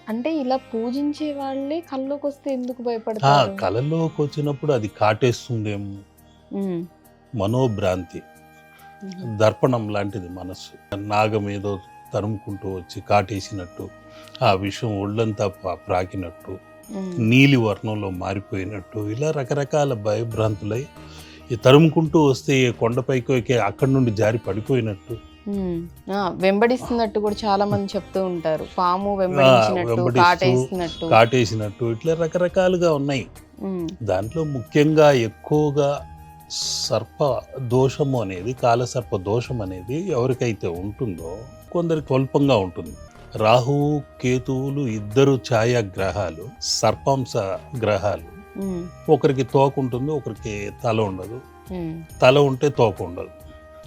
అంటే ఇలా పూజించే వాళ్ళే కల్లోకొస్తే ఎందుకు భయపడతారు? కళలోకొచ్చినప్పుడు అది కాటేస్తుందేమో, హ్మ్. మనోభ్రాంతి, హుహు. దర్పణం లాంటిది మనస్సు. నాగం ఏదో తరుముకుంటూ వచ్చి కాటేసినట్టు, ఆ విషం ఒళ్ళంతా ప్రాకినట్టు, హ్మ్. నీలి వర్ణంలో మారిపోయినట్టు, ఇలా రకరకాల భయభ్రాంతులై ఈ తరుముకుంటూ వస్తే ఏ కొండపైకో అక్కడి నుండి జారి పడిపోయినట్టు, హ్మ్. వెంబడిస్తున్నట్టు కూడా చాలా మంది చెప్తూ ఉంటారు. పాము ఆ! వెంబడించినట్టు, వెంబడిస్తూ కాటేసినట్టు. కాటేసినట్టు ఇట్లా రకరకాలుగా ఉన్నాయి. హ్మ్. దాంట్లో ముఖ్యంగా ఎక్కువగా సర్ప దోషము అనేది, కాలసర్ప దోషం అనేది ఎవరికైతే ఉంటుందో కొందరికి స్వల్పంగా ఉంటుంది. రాహువు కేతువులు ఇద్దరు ఛాయాగ్రహాలు, సర్పాంశ గ్రహాలు. హ్మ్. ఒకరికి తోక ఉంటుంది, ఒకరికి తల ఉండదు. హ్మ్. తల ఉంటే తోక ఉండదు.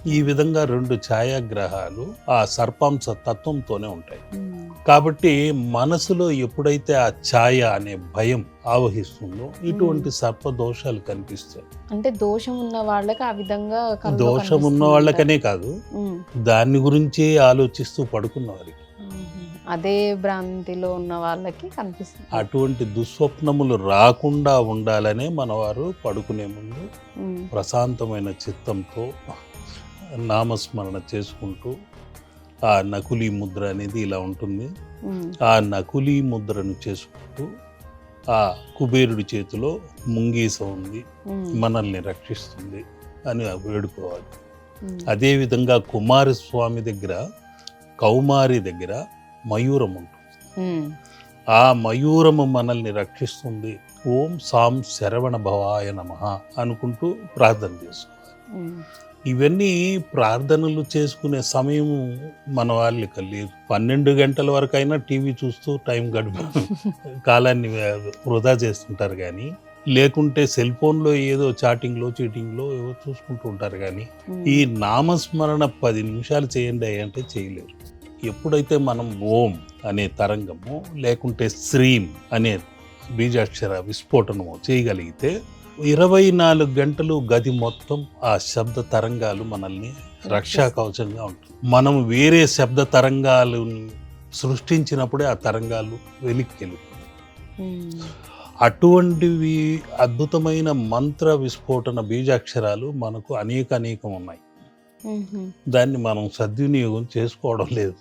ఈ విధంగా రెండు ఛాయాగ్రహాలు ఆ సర్పాంశ తత్వంతోనే ఉంటాయి. హ్మ్. కాబట్టి మనసులో ఎప్పుడైతే ఆ ఛాయ అనే భయం ఆవహిస్తుందో ఇటువంటి సర్పదోషాలు కనిపిస్తాయి. అంటే దోషం ఉన్న వాళ్ళకి ఆ విధంగా కల్లో దోషం ఉన్న కనిపిస్తుందంటారు. వాళ్ళకనే కాదు, హ్మ్. దాని గురించే ఆలోచిస్తూ పడుకున్న వారికి. హుహు. అదే భ్రాంతిలో ఉన్న వాళ్ళకి కనిపిస్తుంది. అటువంటి దుస్వప్నములు రాకుండా ఉండాలనే మనవారు పడుకునే ముందు హ్మ్. ప్రశాంతమైన చిత్తంతో నామస్మరణ చేసుకుంటూ, ఆ నకులీ ముద్ర అనేది ఇలా ఉంటుంది. హ్మ్. ఆ నకులీ ముద్రను చేసుకుంటూ, ఆ కుబేరుడి చేతిలో ముంగీస ఉంది, హ్మ్. మనల్ని రక్షిస్తుంది అని వేడుకోవాలి. హ్మ్. అదేవిధంగా కుమారస్వామి దగ్గర, కౌమారి దగ్గర మయూరం ఉంటుంది. హ్మ్. ఆ మయూరము మనల్ని రక్షిస్తుంది. ఓం సాం శరవణ భవాయ నమః అనుకుంటూ ప్రార్థన చేసుకోవాలి. హ్మ్. ఇవన్నీ ప్రార్థనలు చేసుకునే సమయం మన వాళ్ళకి లేదు. 12 గంటల వరకైనా టీవీ చూస్తూ టైం కాలాన్ని వృధా చేస్తుంటారు కానీ, లేకుంటే సెల్ ఫోన్లో ఏదో చాటింగ్లో చీటింగ్లో ఏవో చూసుకుంటూ ఉంటారు కానీ, ఈ నామస్మరణ 10 నిమిషాలు చేయండి అంటే చేయలేరు. ఎప్పుడైతే మనం ఓం అనే తరంగము లేకుంటే శ్రీం అనే బీజాక్షర విస్ఫోటనము చేయగలిగితే 24 గంటలు గది మొత్తం ఆ శబ్ద తరంగాలు మనల్ని రక్షా కవచంగా ఉంటుంది. మనం వేరే శబ్ద తరంగాలను సృష్టించినప్పుడే ఆ తరంగాలు వెలిక్కెళ్ళిపోతాయి. హ్మ్. అటువంటివి అద్భుతమైన మంత్ర విస్ఫోటన బీజాక్షరాలు మనకు అనేకం ఉన్నాయి. హుహు. దాన్ని మనం సద్వినియోగం చేసుకోవడం లేదు.